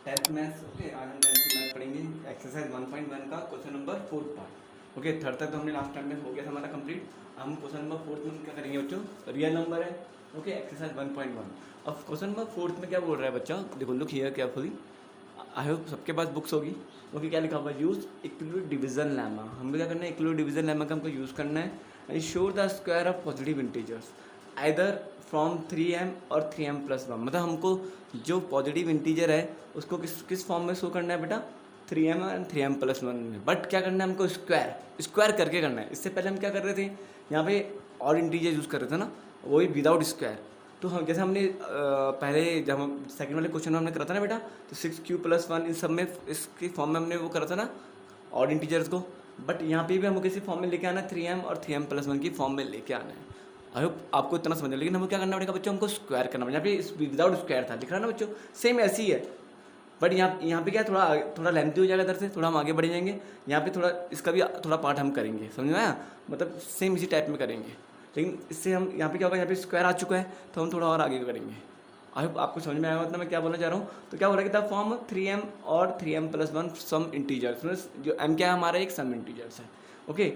Tenth maths. Okay, आज हम tenth की मैथ पढ़ेंगे। एक्सरसाइज 1.1 का question number 4 part. Okay, third तक तो हमने लास्ट टाइम में हो गया था हमारा कंप्लीट। हम क्वेश्चन नंबर 4 में क्या करेंगे बच्चों? रियल नंबर है। Okay, exercise 1.1। अब क्वेश्चन नंबर 4 में क्या बोल रहा है बच्चा? देखो, look here carefully. I hope सबके पास बुक्स होगी। ओके, क्या लिखा हुआ है? Use equilibrium division lemma. हमें क्या करना है? इक्विलिब्रियम डिवीजन लेमा का हमको यूज़ करना है। And show the square of positive integers either from 3m और 3m+1। मतलब हमको जो पॉजिटिव इंटीजर है उसको किस किस फॉर्म में शो करना है बेटा? 3m एंड 3m+1 में। बट क्या करना है हमको? स्क्वायर करके करना है। इससे पहले हम क्या कर रहे थे? यहाँ पे और इंटीजर यूज़ कर रहे थे ना, वही विदाउट स्क्वायर। तो हम जैसे हमने पहले जब हम सेकंड वाले क्वेश्चन में हमने करा था ना बेटा, तो 6q+1 इन सब में इसके फॉर्म में हमने वो करा था ना, और इंटीजर्स को। बट यहाँ पे भी हमको किसी फॉर्म में लेके आना है, 3m और 3m+1 की फॉर्म में लेके आना है। आई होप आपको इतना समझ लेकिन हमको क्या करना पड़ेगा बच्चों? हमको स्क्वायर करना पड़ेगा। यहाँ पे विदाउट स्क्वायर था लिख रहा है ना बच्चों, सेम ऐसी ही है। बट यहाँ पे क्या थोड़ा थोड़ा लेंथी हो जाएगा इधर से, थोड़ा हम आगे बढ़ जाएंगे। यहाँ पे थोड़ा इसका भी थोड़ा पार्ट हम करेंगे, समझ में आया? मतलब सेम इसी टाइप में करेंगे, लेकिन इससे हम यहाँ पे क्या होगा? यहाँ पे स्क्वायर आ चुका है तो हम थोड़ा और आगे करेंगे। आई होप आपको समझ में आया होगा मैं क्या बोलना चाह रहा हूँ। तो क्या बोल रहा है कि द फॉर्म 3m और 3m+1 सम इंटीजर्स। जो m क्या है हमारा? एक सम इंटीजर्स है। ओके,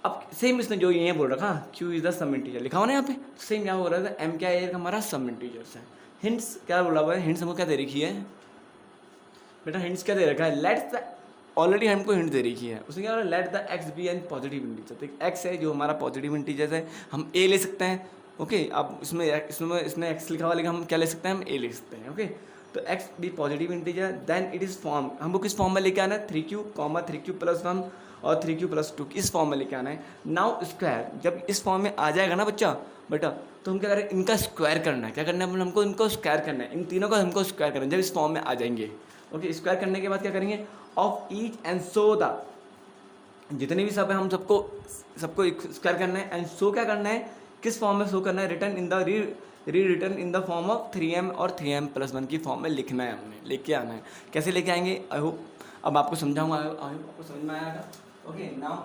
अब सेम इसने जो ये बोल रखा, q is the sum integer लिखा हुआ ना यहाँ पे, सेम यहाँ बोल रहा था m क्या है? हमारा सम इंटीजर्स है। हिंट्स क्या बोला हुआ है? हिंट्स हमको क्या दे रखी है बेटा? हिंट्स क्या दे रखा है? लेट्स द, ऑलरेडी हमको हिंट दे रखी है। उसने क्या बोला? Let the x be an positive integer. तो x है जो हमारा पॉजिटिव इंटीजर है, हम a ले सकते हैं। ओके, अब इसमें इसने x लिखा हुआ, लेकिन हम क्या ले सकते हैं? हम a ले सकते हैं। ओके, तो x be positive integer, then it is form. हमको किस फॉर्म में लेके आना है? 3q, 3q+1 और 3q+2 इस फॉर्म में लेके आना है। नाउ स्क्वायर जब इस फॉर्म में आ जाएगा ना बच्चा बेटा, तो हम क्या करें? इनका स्क्वायर करना है। क्या करना है? हमको इनको स्क्वायर करना है, इन तीनों का हमको स्क्वायर करना है जब इस फॉर्म में आ जाएंगे। ओके, स्क्वायर करने के बाद क्या करेंगे? Of each and so the, जितने भी सब है हम सबको स्क्वायर करना है। एंड सो क्या करना है? किस फॉर्म में शो करना है? Return in the return in the form of 3m और 3m+1 की फॉर्म में लिखना है, हमने लेके आना है। कैसे लेके आएंगे? आई होप अब आपको समझाऊंगा। आई होप आपको समझ में आएगा। ओके, नाउ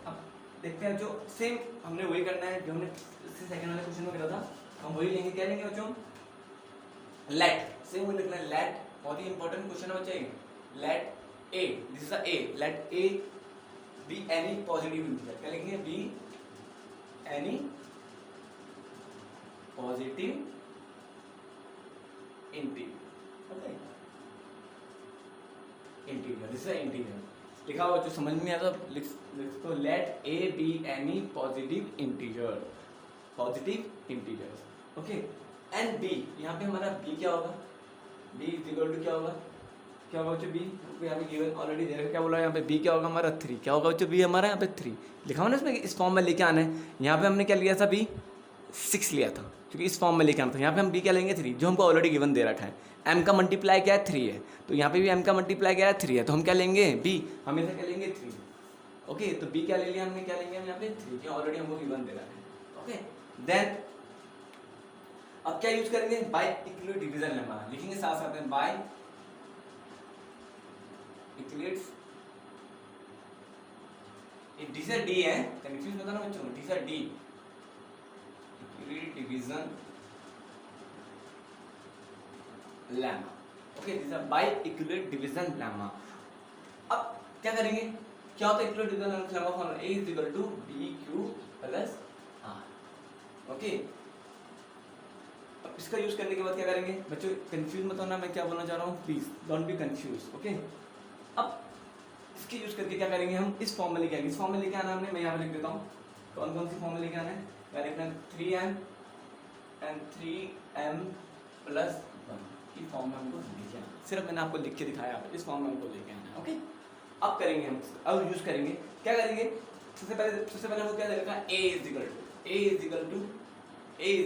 अब देखते हैं। जो सेम हमने वही करना है जो हमने सेकंड वाले क्वेश्चन में करा था, हम वही लेंगे। क्या लेंगे बच्चों? लेट, सेम वही लिखना है। लेट बहुत ही इंपॉर्टेंट क्वेश्चन है बच्चे। Let a, this is a, let a be any positive integer। क्या लिखेंगे? be any positive integer। Okay, integer, this is integer लिखा हुआ जो समझ में आता लिख तो let a be any positive integer, positive integers. Okay, and b, यहाँ पे हमारा b क्या होगा? b इज इक्वल टू क्या होगा? क्या होगा बच्चों? बी यहाँ पे गिवन ऑलरेडी दे रखा। क्या बोला यहाँ पे? बी क्या होगा हमारा? 3। क्या होगा बच्चों? बी हमारा यहाँ पे 3 लिखा हुआ ना इसमें, इस फॉर्म में लेके आना है। यहाँ पे हमने क्या लिया था? बी 6 लिया था, क्योंकि इस फॉर्म में लेके आना था। यहाँ पे हम बी क्या लेंगे? 3, जो हमको ऑलरेडी गिवन दे रखा है। एम का मल्टीप्लाई क्या है? 3 है, तो यहाँ पे भी एम का मल्टीप्लाई क्या है? 3 है, तो हम क्या लेंगे? बी हमेशा क्या लेंगे? 3। ओके, तो बी क्या ले लिया हमने? क्या लेंगे हम यहाँ पे? 3, जो ऑलरेडी हमको गिवन दे रहा है। ओके, देन अब क्या यूज करेंगे? बाय इक्विलिब्रियम डिवीजन लेमा लिखेंगे साथ साथ में। बाय इक्विलिब्रियम, डिवीजन डी है, कंफ्यूज मत होना बच्चों। Division d, equilibrium division lemma. Okay, this is by equilibrium division lemma. अब क्या करेंगे? क्या होता है equilibrium division lemma? Formula a is equal to bq plus r। Okay, अब इसका यूज करने के बाद क्या करेंगे बच्चों? कंफ्यूज मत होना मैं क्या बोलना चाह रहा हूँ, please don't be confuse. Okay, अब इसके यूज करके क्या करेंगे? हम इस फॉर्म में लेके आएंगे। इस फॉर्म में लेके आना हमने, मैं यहाँ पे लिख देता हूँ कौन कौन सी फॉर्म में लेके आना है। क्या लिखना है? 3m एंड 3m+1 की फॉर्म में हमको लेके आना। सिर्फ मैंने आपको लिख के दिखाया, इस फॉर्म में हमको लेके आना है। ओके, अब करेंगे हम, अब यूज करेंगे। क्या करेंगे? सबसे पहले हमको क्या देगा? a इज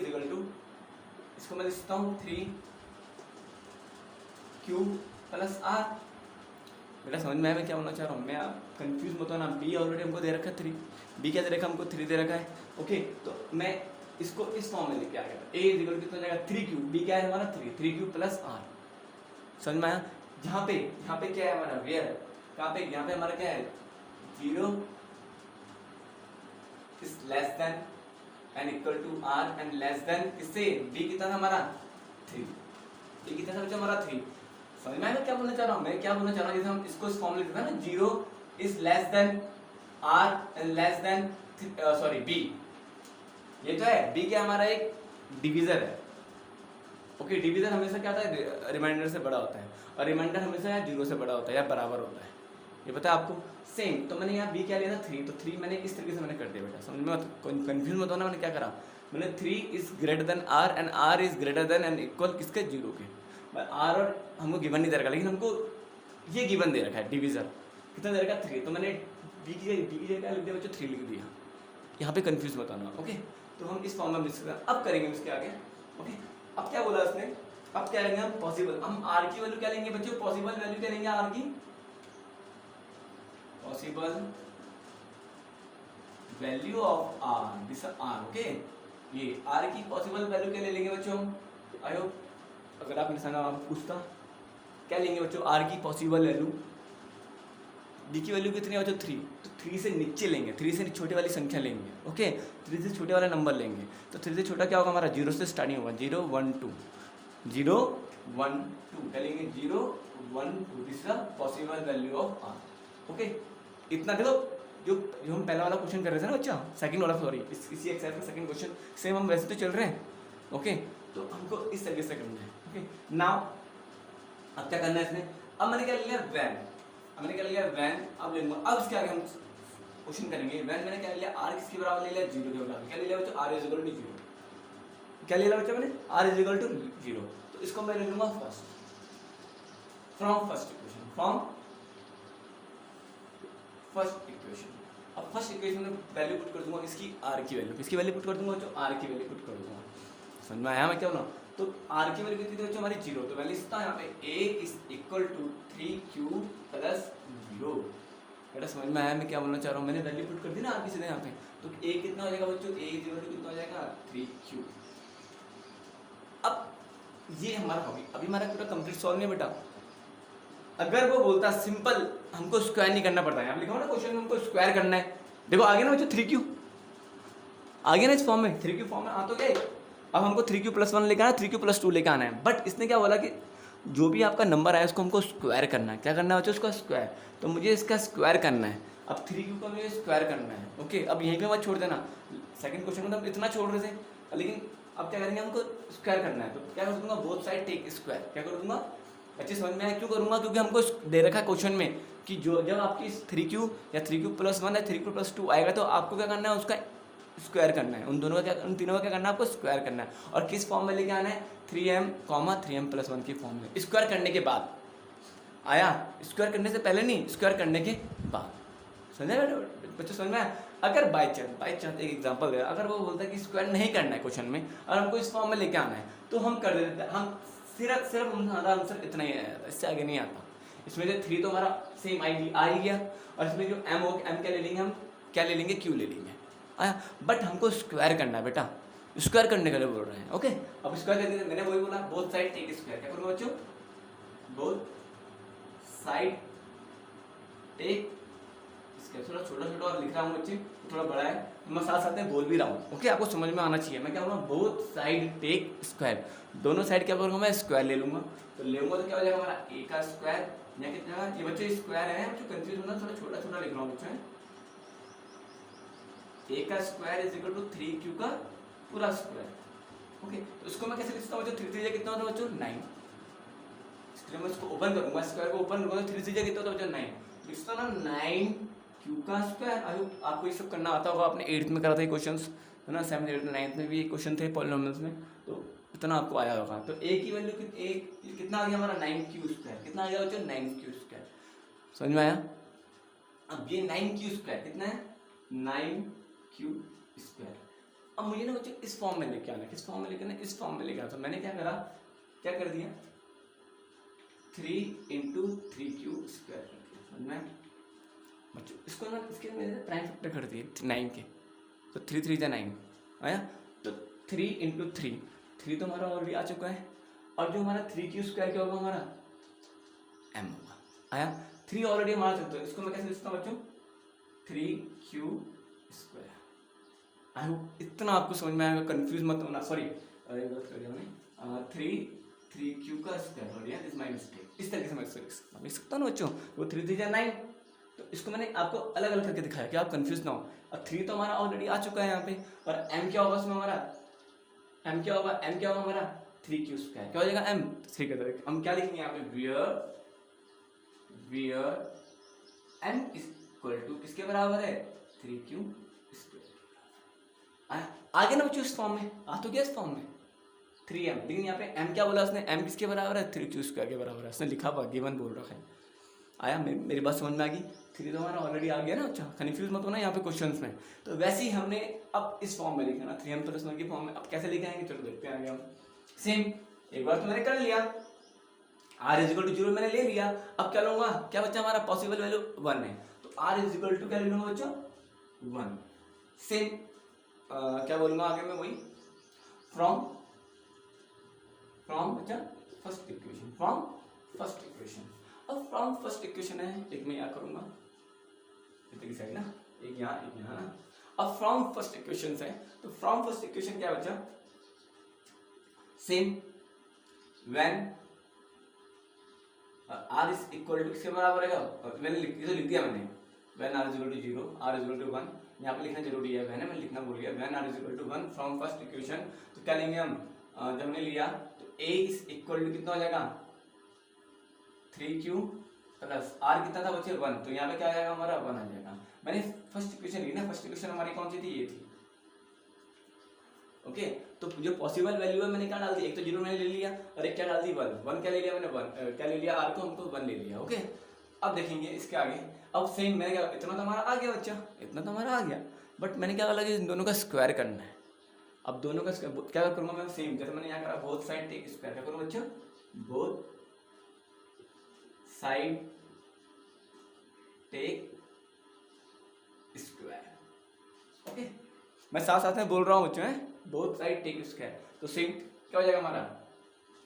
इक्वल टू इसको मैं लिखता हूँ 3q प्लस r। बेटा समझ में आया मैं क्या बोलना चाह रहा हूँ? मैं आप कंफ्यूज मत होना। बी ऑलरेडी हमको दे रखा है 3, बी क्या दे रखा है हमको? 3 दे रखा है। ओके, तो मैं इसको इस फॉर्म में लेके आ गया। a इज इक्वल टू कितना जाएगा? 3q, बी क्या है हमारा? 3q plus r। समझ में आया? यहाँ पे क्या है हमारा? वेयर, कहाँ पे? यहाँ पे हमारा क्या है? 0 is less than and equal to r and less than किससे? b कितना था हमारा? 3। b कितना था बच्चा हमारा? 3। समझ में आया मैं क्या बोलना चाह रहा हूँ? मैं क्या बोलना चाह रहा हूँ, जैसे हम इसको इस फॉर्म में लिखते हैं ना, 0 is less than r and less than sorry b. ये तो है बी क्या हमारा एक डिवीजर है। ओके, डिवीजर हमेशा क्या होता है, रिमाइंडर से बड़ा होता है, और रिमाइंडर हमेशा 0 से बड़ा होता है या बराबर होता है, ये पता है आपको। सेम तो मैंने यहाँ बी क्या लिया था 3, तो 3 मैंने इस तरीके से मैंने कर दिया बेटा, समझ में कंफ्यूज मत होना। मैंने क्या करा, मैंने 3 is greater than r and r is greater than and equal किसके, 0 के। आर और हमको गिवन नहीं दे रखा, लेकिन हमको ये गिवन दे रखा है डिवीजर कितना दे रखा है 3, तो मैंने बी की जगह लिख दिया बच्चों 3 लिख दिया। यहाँ पे कंफ्यूज मत होना। ओके, तो हम इस फॉर्म में लिख सकते हैं। अब करेंगे उसके आगे। ओके, अब क्या बोला उसने, अब क्या लेंगे हम, पॉसिबल। हम आर की वैल्यू क्या लेंगे बच्चों, पॉसिबल वैल्यू क्या लेंगे आर की, possible value of r, this r. Okay, ये आर की पॉसिबल वैल्यू क्या ले लेंगे बच्चों, आई होप अगर आप इंसान आप पूछता क्या लेंगे बच्चों, आर की पॉसिबल वैल्यू, डी की वैल्यू कितनी है बच्चों 3, तो 3 से नीचे लेंगे, 3 से छोटे वाली संख्या लेंगे। ओके, 3 से छोटे वाला नंबर लेंगे, तो 3 से छोटा क्या होगा हमारा, 0 से स्टार्टिंग होगा, 0 1 2 0 1 2 क्या लेंगे, 0 1 2, this is the possible value of r. Okay, इतना देखो, जो हम पहला वाला क्वेश्चन कर रहे थे ना बच्चा, सेकंड वाला, सॉरी इसी एक्सरसाइज का सेकंड क्वेश्चन, सेम हम वैसे तो चल रहे हैं। ओके, तो हमको इस तरीके से करना है। ओके, नाउ अब क्या करना है इसमें, अब मैंने क्या लिया वैन, मैंने क्या लिया वैन, अब लेंगे, अब इसके आगे हम क्वेश्चन करेंगे। वैन मैंने क्या लिया, आर किसके बराबर ले लिया, 0 के बराबर। क्या ले लिया बच्चों, आर इज इक्वल टू 0, क्या ले लिया बच्चों मैंने, आर इज इक्वल टू 0। तो इसको मैं ले लूंगा first, from first equation, from first equation. अब फर्स्ट इक्वेशन में वैल्यू पुट कर दूंगा इसकी, आर की वैल्यू, किसकी वैल्यू पुट कर दूंगा, जो आर की वैल्यू पुट कर दूंगा। समझ में आया मैं क्या बोला, तो आर की वैल्यू कितनी थी बच्चों हमारी 0, तो वैल्यू इतना यहाँ पे a is equal to 3q plus 0। बेटा समझ में आया मैं क्या बोलना चाह रहा हूँ, मैंने वैल्यू पुट कर दी ना आर की सीधे यहाँ पे, तो a कितना हो जाएगा बच्चों, a इज इक्वल टू कितना हो जाएगा 3q। अब ये हमारा हो गया, अभी हमारा पूरा कंप्लीट सॉल्व नहीं है बेटा। अगर वो बोलता सिंपल हमको स्क्वायर नहीं करना पड़ता है, यहाँ लिखा हुआ ना क्वेश्चन में हमको स्क्वायर करना है, देखो आगे ना बच्चों 3q आगे ना इस फॉर्म में, 3q फॉर्म में आ तो गए। अब हमको 3q प्लस 1 लेकर आना है, 3q प्लस 2 लेकर आना है, बट इसने क्या बोला कि जो भी आपका नंबर आया उसको हमको स्क्वायर करना है। क्या करना है बच्चों, उसका स्क्वायर, तो मुझे इसका स्क्वायर करना है। अब 3q का मुझे स्क्वायर करना है। ओके, अब यहीं पे मत छोड़ देना, सेकंड क्वेश्चन में हम इतना छोड़ रहे थे, लेकिन अब क्या करेंगे, हमको स्क्वायर करना है, तो क्या कर दूंगा, बोथ साइड टेक स्क्वायर। क्या कर दूंगा, अच्छे समझ में आया क्यों करूंगा, क्योंकि हमको दे रखा है क्वेश्चन में कि जो जब आपकी 3q या 3q प्लस 1 या 3q प्लस 2 आएगा, तो आपको क्या करना है, उसका स्क्वायर करना है, उन दोनों का क्या, उन तीनों का क्या करना है, आपको स्क्वायर करना है। और किस फॉर्म में लेके आना है, 3m 3m प्लस 1 की फॉर्म में। स्क्वायर करने के बाद आया, स्क्वायर करने से पहले नहीं, स्क्वायर करने के बाद। समझे बच्चों, समझ में आया। अगर बाई चांस एक एग्जांपल है, अगर वो बोलता है कि स्क्वायर नहीं करना है क्वेश्चन में और हमको इस फॉर्म में लेके आना है, तो हम कर देते हैं। हम सिर्फ हमारा आंसर इतना ही आया, इससे आगे नहीं आता। इसमें जो 3 तो हमारा सेम आ ही गया, और इसमें जो m हो, m क्या ले लेंगे, हम क्या ले लेंगे, q ले लेंगे, आया। बट हमको स्क्वायर करना है बेटा, स्क्वायर करने के लिए बोल रहे हैं। ओके, अब स्क्वायर करने, मैंने वही बोला, बोथ साइड टेक स्क्वायर। क्या करूँगा बच्चों, बोथ साइड टेक स्क्वायर। थोड़ा छोटा छोटा और लिख रहा हूँ बच्चे, थोड़ा बड़ा है, मैं साथ साथ में बोल भी रहा हूँ। ओके, आपको समझ में आना चाहिए। मैं क्या बोलूँगा, बोथ साइड टेक स्क्वायर, दोनों साइड क्या करूँगा मैं, स्क्वायर ले लूँगा। तो ले लूँगा तो क्या हो जाएगा हमारा, a का स्क्वायर, या कितना, ये बच्चे स्क्वायर है, बच्चों कंफ्यूज होना, थोड़ा छोटा छोटा लिख रहा हूँ बच्चों, a का square is equal to 3q का पूरा स्क्वायर। ओके, तो इसको मैं कैसे लिखता हूँ बच्चों, 3 3 कितना होता है बच्चों, 9। इसके लिए मैं इसको ओपन करूँगा, स्क्वायर को ओपन करूँगा, 3 3 कितना होता है बच्चों, 9। लिखता ना 9q का स्क्वायर। आई होप आपको ये सब करना आता होगा, आपने 8th में करा था ये क्वेश्चंस, है ना, 7th 8th 9th में भी ये क्वेश्चन थे पॉलिनोमियल्स में, तो इतना आपको आया होगा। तो a की वैल्यू कितना आ गया हमारा, 9q स्क्वायर। कितना आ गया बच्चों, 9q स्क्वायर। समझ में आया। अब ये 9q स्क्वायर कितना है, 9q स्क्वायर। अब मुझे ना बच्चों इस फॉर्म में लेके आना, किस फॉर्म में लेके आना, इस फॉर्म में लेके आना। तो मैंने क्या करा, क्या कर दिया, 3 इंटू 3q स्क्वायर। समझ में बच्चों, इसको ना इसके मैंने प्राइम फैक्टर कर दिए 9 के, तो 3 3 9 आया। तो 3 इंटू 3 तो हमारा ऑलरेडी आ चुका है, और जो हमारा 3q स्क्वायर क्या होगा हमारा, m होगा, आया। 3 ऑलरेडी हमारा चलता है, इसको मैं कैसे लिखता हूँ बच्चों, 3q स्क्वायर। आई होप इतना आपको समझ में आएगा, कंफ्यूज मत होना, सॉरी अरे गलत कर दिया मैंने, 3 3q का स्क्वायर हो गया, दिस माय मिस्टेक। इस तरीके से मैं इसको लिख सकता हूँ ना बच्चों, वो 3 3 9। तो इसको मैंने आपको अलग अलग करके दिखाया कि आप कंफ्यूज ना हो। अब 3 तो हमारा ऑलरेडी आ चुका है यहाँ पे, और m क्या होगा उसमें हमारा, m क्या होगा, m क्या होगा हमारा 3q स्क्वायर, क्या हो जाएगा m 3 के तरह। हम क्या लिखेंगे यहाँ पे, वियर m इक्वल टू किसके बराबर है, 3q स्क्वायर। आगे ना बच्चों इस फॉर्म में आ तो गया, इस फॉर्म में 3m, लेकिन यहाँ पे m क्या बोला उसने, m किसके बराबर है, 3q स्क्वायर के बराबर है, उसने लिखा हुआ गिवन बोल रखा है। आया मेरी बात समझ में आ गई। 3 तो हमारा ऑलरेडी आ गया ना, अच्छा कन्फ्यूज मत होना यहाँ पे क्वेश्चंस में। तो वैसे ही हमने अब इस फॉर्म में लिखा ना 3m प्लस 1 की फॉर्म में। अब कैसे लिखे आएंगे, चलो देखते हैं आगे हम। सेम एक बार तो मैंने कर लिया, r इज इक्वल टू 0 मैंने ले लिया। अब क्या लूंगा, क्या बच्चा हमारा पॉसिबल वैल्यू 1 है, तो r इज इक्वल टू क्या ले लूंगा बच्चों, 1। सेम क्या बोलूंगा आगे मैं, वही फ्रॉम बच्चा first equation, from first equation. अब फ्रॉम फर्स्ट इक्वेशन है, एक मैं यहाँ करूंगा इतनी साइड ना, एक यहाँ ना। अब फ्रॉम फर्स्ट इक्वेशन है, तो फ्रॉम फर्स्ट इक्वेशन क्या बच्चा, same when r is equal to किसके बराबर है, मैंने लिख दिया मैंने, when r is equal to 0, r is equal to 1, यहाँ पे लिखना जरूरी है, मैंने लिखना भूल गया, when r is equal to 1 from first equation. तो क्या लेंगे हम, जब हमने लिया तो a इज इक्वल टू कितना हो जाएगा, 3q प्लस r कितना था बच्चे 1, तो यहाँ पे क्या आ जाएगा हमारा 1 आ जाएगा। मैंने फर्स्ट इक्वेशन ली ना, फर्स्ट इक्वेशन हमारी कौन सी थी, ये थी। ओके तो जो पॉसिबल वैल्यू है मैंने क्या डाल दी, एक तो 0 मैंने ले लिया, और एक क्या डाल दी 1 क्या ले लिया मैंने, 1 क्या ले लिया, r को हमको 1 ले लिया। ओके अब देखेंगे इसके आगे। अब सेम मैंने क्या, इतना तो हमारा आ गया बच्चा, इतना तो हमारा आ गया, बट मैंने क्या बोला कि इन दोनों का स्क्वायर करना है। अब दोनों का क्या करूंगा मैं, सेम जैसे मैंने यहाँ करा, बोथ साइड टेक स्क्वायर। क्या करूँ बच्चा, both side take square. Okay मैं साथ साथ में बोल रहा हूँ बच्चों, बोथ साइड टेक स्क्वायर। तो सेम क्या हो जाएगा हमारा,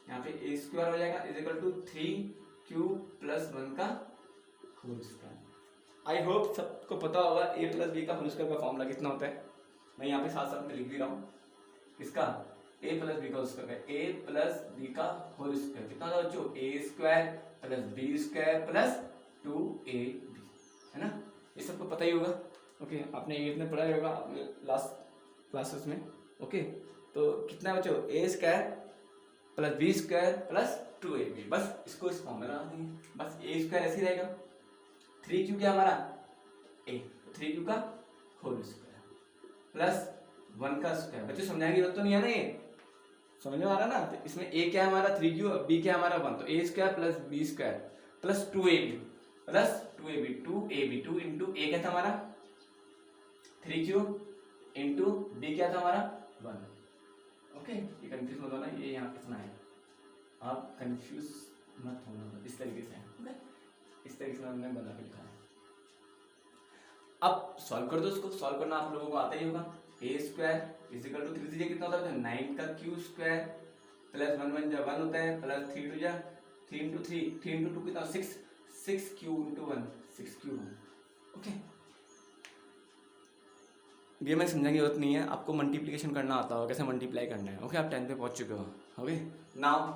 यहाँ पे ए स्क्वायर हो जाएगा is equal to 3q plus 1 का होल स्क्वायर। आई होप सबको पता होगा a प्लस बी का होल स्क्वायर का फॉर्मूला कितना होता है। मैं यहाँ पे साथ साथ में लिख भी रहा हूँ, इसका a प्लस बी का whole square, a plus b का होल स्क्वायर कितना होता है बच्चों, a square plus b square plus 2ab, है ना, ये सबको पता ही होगा। ओके आपने 8 में पढ़ा होगा अपने लास्ट क्लासेस में। ओके तो कितना है बच्चों, a square plus b square plus 2ab, बस इसको इस फॉर्म में लगा देंगे, बस a स्क्वायर ऐसे ही रहेगा, 3q क्या हमारा a, 3q का होल स्क्वायर प्लस 1 का स्क्वायर। बच्चों समझाने की जरूरत तो नहीं है ना, ये समझ में आ रहा ना। तो इसमें a क्या है हमारा 3q, b क्या है हमारा 1, तो a square plus b square plus 2ab plus 2ab 2 into a क्या था हमारा 3q इंटू b क्या था हमारा 1। ओके ये कंफ्यूज मत होना, ये यहाँ कितना है, आप कंफ्यूज मत होना, इस तरीके से ओके, इस तरीके से हमने बना के लिखा है। अब सॉल्व कर दो इसको, सॉल्व करना आप लोगों को आता ही होगा। a square is equal to 3 3 कितना होता है 9 का q स्क्वायर प्लस 1 1 1 होता है प्लस 3 2 3 इंटू 3 3 इंटू 2 कितना 6q इंटू 1 6q। ओके ये मैं समझाने की जरूरत नहीं है, आपको मल्टीप्लिकेशन करना आता होगा, कैसे मल्टीप्लाई करना है। ओके आप 10 पे पहुंच चुके हो। ओके नाउ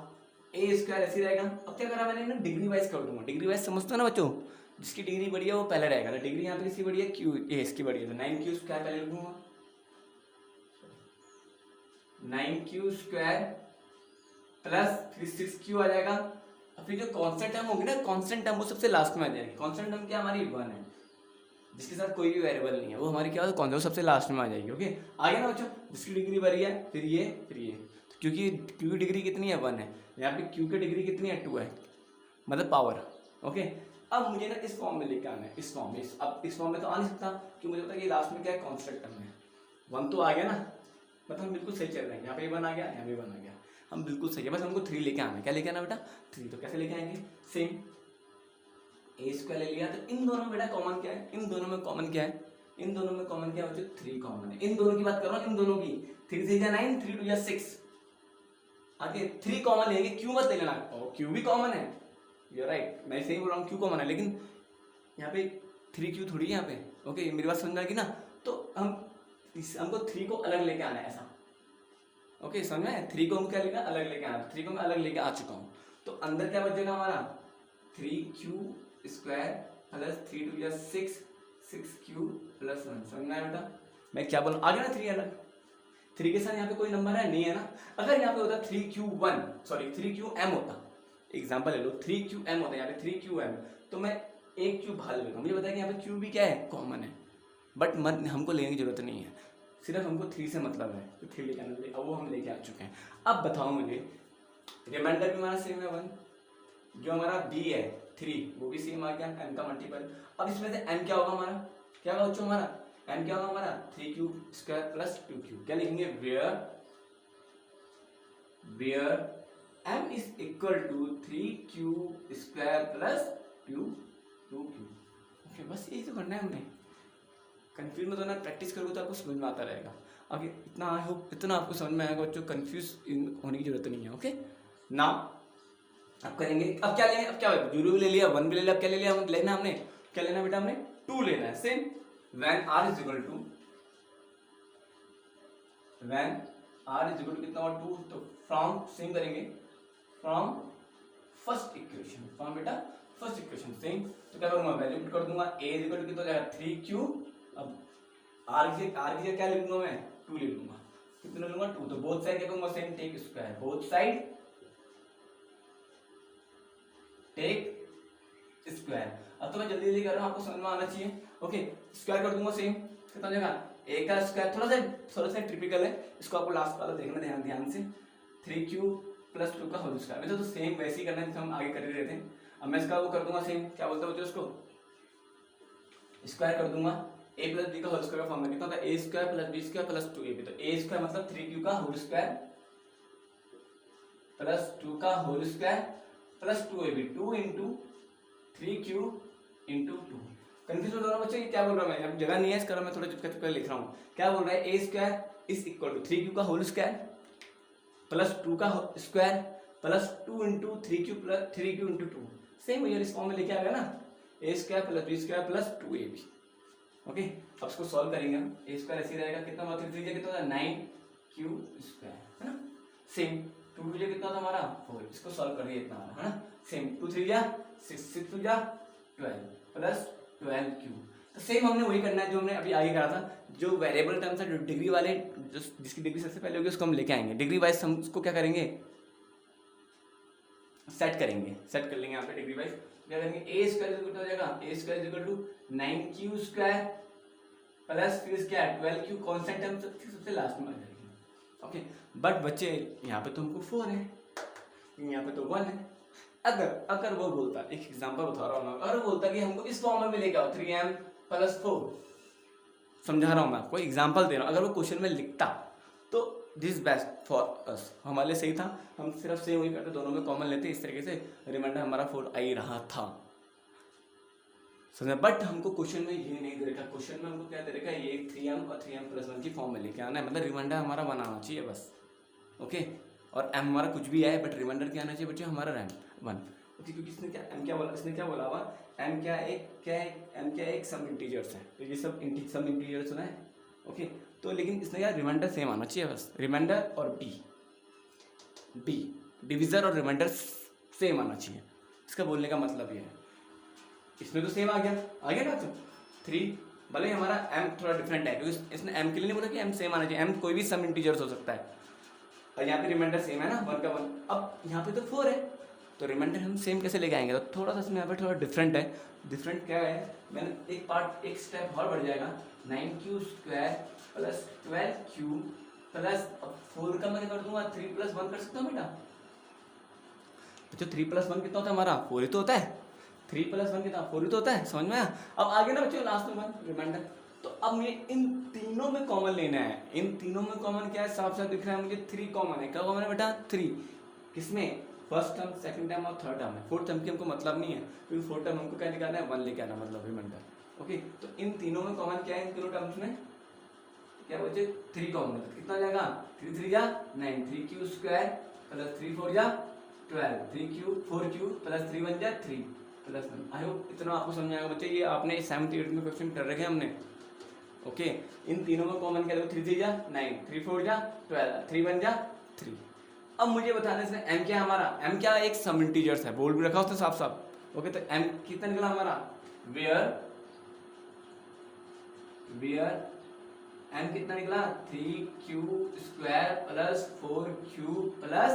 a स्क्वायर ऐसे रहेगा। अब क्या करा मैंने ना, डिग्री वाइज कर दूंगा, डिग्री वाइज समझते हो ना बच्चों, जिसकी डिग्री बढ़ी है वो पहले रहेगा। तो डिग्री यहाँ पे किसकी बढ़ी है, q a इसकी बढ़ी है, तो 9q स्क्वायर पहले लिखूंगा, 9q स्क्वायर प्लस फिर 6q आ जाएगा। अब फिर जो कांस्टेंट टर्म होगी ना, कांस्टेंट टर्म वो सबसे लास्ट में आ जाएगी। कांस्टेंट टर्म क्या हमारी 1 है, जिसके साथ कोई भी वेरिएबल नहीं है, वो हमारी क्या होगा, वो सबसे लास्ट में आ जाएगी। ओके आ गया ना बच्चों, जिसकी डिग्री बढ़ी है फिर ये तो क्योंकि q की डिग्री कितनी है 1 है, यहाँ पे q की डिग्री कितनी है 2 है, मतलब पावर। ओके अब मुझे ना इस फॉर्म में लेके आना है, इस फॉर्म में। अब इस फॉर्म में तो आ नहीं सकता क्योंकि मुझे पता है कि लास्ट में क्या है, कांस्टेंट टर्म है। 1 तो आ गया ना, मतलब हम बिल्कुल सही चल रहे हैं, यहाँ पे 1 आ गया, यहाँ पे 1 आ गया, हम बिल्कुल सही है। बस हमको 3 लेके आना है। क्या लेके आना बेटा 3, तो कैसे लेके आएंगे, सेम a स्क्वायर ले लिया, तो इन दोनों में बेटा कॉमन क्या है, इन दोनों में कॉमन क्या है, इन दोनों में कॉमन क्या है बच्चों 3 कॉमन है। इन दोनों की बात कर रहा हूँ, इन दोनों की 3 3 जा 9 3 2 जा 6, आगे 3 कॉमन लेंगे, q मत ले लेना, और q भी कॉमन है, यू राइट, मैं सही बोल रहा हूँ q कॉमन है, लेकिन यहाँ पे 3q थोड़ी है यहाँ पे। ओके मेरी बात समझ में आएगी ना, तो हमको 3 को अलग लेके आना है ऐसा। ओके समझ में, 3 को हम क्या लेना अलग लेके आना, 3 को मैं अलग लेके आ चुका हूँ, तो अंदर क्या बचेगा हमारा 3q² प्लस 3 2 6 6q प्लस 1। समझ में आया बेटा मैं क्या बोल आ गया ना, 3 अलग, 3 के साथ यहाँ पे कोई नंबर है नहीं है ना। अगर यहाँ पे होता 3q1 सॉरी 3qm होता, एग्जाम्पल ले लो 3qm होता है, यहाँ पे 3qm, तो मैं एक क्यू बाहर लेता हूँ, मुझे पता है कि यहाँ पे क्यू भी क्या है कॉमन है, बट हमको लेने की जरूरत नहीं है, सिर्फ हमको 3 से मतलब है, तो 3 लेके आना चाहिए, अब वो हम लेके आ चुके हैं। अब बताओ मुझे रिमाइंडर भी हमारा सेम है 1, जो हमारा b है 3 वो भी सेम आ गया m का मल्टीपल। अब इसमें से m क्या होगा हमारा, क्या होगा बच्चों हमारा m क्या होगा हमारा 3q² प्लस 2q, क्या लिखेंगे where m is equal to 3q² plus 2q। Okay बस यही तो करना है हमने, कंफ्यूज मत होना, प्रैक्टिस करोगे तो आपको समझ में आता रहेगा। आगे इतना आई होप इतना आपको समझ में आएगा बच्चों, कंफ्यूज होने की जरूरत नहीं है। ओके ना अब करेंगे, अब क्या लेंगे, अब क्या 0 भी ले लिया 1 भी ले लिया, अब क्या ले लिया लेना हमने, क्या लेना बेटा हमने 2 लेना है। Same when r is equal to कितना और 2, तो फ्रॉम सेम करेंगे फ्रॉम फर्स्ट इक्वेशन, फ्रॉम बेटा फर्स्ट इक्वेशन सेम, तो क्या करूंगा वैल्यू पुट कर दूंगा a इज इक्वल टू कितना हो जाएगा 3q, अब r की जगह क्या लिखूंगा मैं 2 ले लूंगा, कितना लूंगा 2, तो बोथ साइड क्या करूंगा same take square, both side take square. अब तो मैं जल्दी जल्दी कर रहा हूँ, आपको समझ में आना चाहिए। ओके स्क्वायर कर दूंगा सेम, कितना हो जाएगा a का स्क्वायर, थोड़ा सा ट्रिपिकल है, इसको आपको लास्ट वाला देखना ध्यान से, 3q प्लस 2 का होल स्क्वायर, वैसे तो सेम वैसे ही करना है जैसे हम आगे कर ही रहे थे। अब मैं इसका वो कर दूंगा सेम, क्या बोलते हो उसको स्क्वायर कर दूंगा, a प्लस b का होल स्क्वायर का फॉर्म में कितना होता है a² plus b² plus 2ab, तो a² मतलब 3q का होल स्क्वायर प्लस 2 का whole square plus 2ab, 2 into 3q into 2। Confuse हो रहा है बच्चे, क्या बोल रहा है मैं, अब जगह नहीं है इसका, मैं थोड़ा चुपका चुपका लिख रहा हूँ। क्या बोल रहा है a² is equal to 3q का होल स्क्वायर प्लस 2 का square plus 2 into 3q plus 3q into 2, same यार इस फॉर्म में लेके आ गया ना, a² plus b² plus 2ab। Okay अब इसको सॉल्व करेंगे हम, a² ऐसे रहेगा, कितना हुआ 3 3 कितना होता है 9q² है ना, सेम 2 2 कितना था हमारा 4, इसको सॉल्व करिए इतना है ना, सेम 2 3 6 6 2 12 प्लस 12q, तो सेम हमने वही करना है जो हमने अभी आगे करा था, जो वेरिएबल टर्म्स है जो डिग्री वाले जिसकी डिग्री सबसे पहले होगी उसको हम लेके आएंगे, डिग्री वाइज हम उसको क्या करेंगे सेट करेंगे, सेट कर लेंगे यहाँ पे डिग्री वाइज, क्या करेंगे a² इक्वल हो जाएगा a² equal to 9q² plus फिर क्या 12q कांस्टेंट टर्म सबसे लास्ट में आ जाएगी। ओके बट बच्चे यहाँ पे तो हमको 4 है, यहाँ पे तो 1 है। अगर वो बोलता, एक एग्जांपल बता रहा हूँ, अगर वो बोलता कि हमको इस फॉर्म में लेके आओ 3m प्लस 4, समझा रहा हूँ मैं आपको एग्जांपल दे रहा हूँ, अगर वो क्वेश्चन में लिखता तो दिस बेस्ट फॉर अस, हमारे लिए सही था, हम सिर्फ सेम वही करते, दोनों में कॉमन लेते, इस तरीके से रिमाइंडर हमारा 4 आ ही रहा था, समझा। बट हमको क्वेश्चन में ये नहीं दे रखा, क्वेश्चन में हमको क्या दे रखा है ये 3m और 3m प्लस 1 की फॉर्म में लेके आना है, मतलब रिमाइंडर हमारा बनाना चाहिए बस। ओके और m हमारा कुछ भी आए बट रिमाइंडर क्या आना चाहिए बच्चे हमारा रैंक 1। ओके क्योंकि इसने क्या बोला, इसने क्या बोला हुआ m क्या एक सम इंटीजर्स है, तो ये सब सम इंटीजर्स है। ओके तो लेकिन इसने क्या रिमाइंडर सेम आना चाहिए बस, रिमाइंडर और b डिविजर और रिमाइंडर सेम आना चाहिए, इसका बोलने का मतलब ये है। इसमें तो सेम आ गया ना, तो 3 भले हमारा m थोड़ा डिफरेंट है क्योंकि इसने m के लिए नहीं बोला कि m सेम आना चाहिए, m कोई भी सम इंटीजर्स हो सकता है, और यहाँ पे रिमाइंडर सेम है ना 1 का 1, अब यहाँ पे तो 4 है तो रिमाइंडर हम सेम कैसे लेके आएंगे, तो थोड़ा सा इसमें यहाँ पे थोड़ा डिफरेंट है। डिफरेंट क्या है, मैंने एक स्टेप और बढ़ जाएगा, 9q² प्लस 12q प्लस 4 का मैं कर दूंगा 3 प्लस 1 कर सकता हूँ बेटा, तो 3 प्लस 1 कितना होता है हमारा 4 ही तो होता है, 3 प्लस 1 कितना 4 ही तो होता है, समझ में आया। अब आगे ना बच्चों लास्ट में 1 रिमाइंडर, तो अब मुझे इन तीनों में कॉमन लेना है, इन तीनों में कॉमन क्या है साफ साफ दिख रहा है मुझे 3 कॉमन है, क्या कॉमन है बेटा 3, किसमें फर्स्ट टर्म सेकंड टर्म और थर्ड टर्म है, फोर्थ टर्म की हमको मतलब नहीं है क्योंकि फोर्थ टर्म हमको क्या निकालना है 1 लेके आना मतलब रिमाइंडर। ओके तो इन तीनों में कॉमन क्या है, इन तीनों टर्म्स में क्या बचे 3 कॉमन है, कितना हो जाएगा 3 3 9 3q² plus 3 4 12 3q 4q plus 3 1 3 plus 1। I hope इतना आपको समझ आएगा बच्चे, ये आपने 7th 8th में क्वेश्चन कर रखे हैं हमने, ओके, इन तीनों में कॉमन क्या देखो, 3 3 जा 9, 3 4 जा 12, 3 1 जा 3। अब मुझे बताना इसमें m क्या है हमारा, m क्या है, एक सम इंटीजर्स है, बोल भी रखा उसने साफ साफ। ओके, तो m कितना निकला हमारा, वेयर m कितना निकला, 3q square plus 4q plus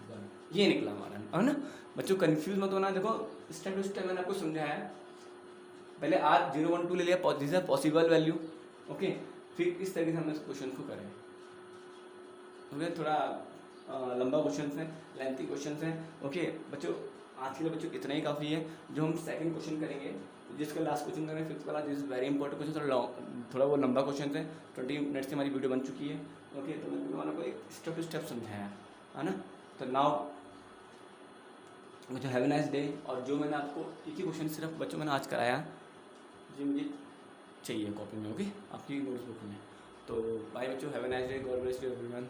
1, ये निकला हमारा, है ना। बच्चों कंफ्यूज मत होना, देखो स्टेप टू स्टेप मैंने आपको समझाया है। पहले आज 0 1 2 ले लिया, this is possible value. Okay, फिर इस तरीके से हमने इस क्वेश्चन को करें। ओके, थोड़ा लंबा क्वेश्चन है, लेंथी क्वेश्चन है। ओके बच्चों, आज के लिए बच्चों इतना ही काफ़ी है। जो हम सेकंड क्वेश्चन करेंगे, जिसका लास्ट क्वेश्चन करेंगे फिफ्थ वाला, this is very important question, थोड़ा वो लंबा क्वेश्चन है, 20 मिनट्स की हमारी वीडियो बन चुकी है। ओके, तो मैंने तुम्हारा को एक स्टेप टू स्टेप समझाया है ना। तो नाउ मुझे हैव ए नाइस डे। और जो मैंने आपको एक ही क्वेश्चन सिर्फ बच्चों मैंने आज कराया, जी मुझे चाहिए कॉपी में, ओके आपकी नोटबुक में। तो बाय बच्चों, have a nice day, God bless you everyone.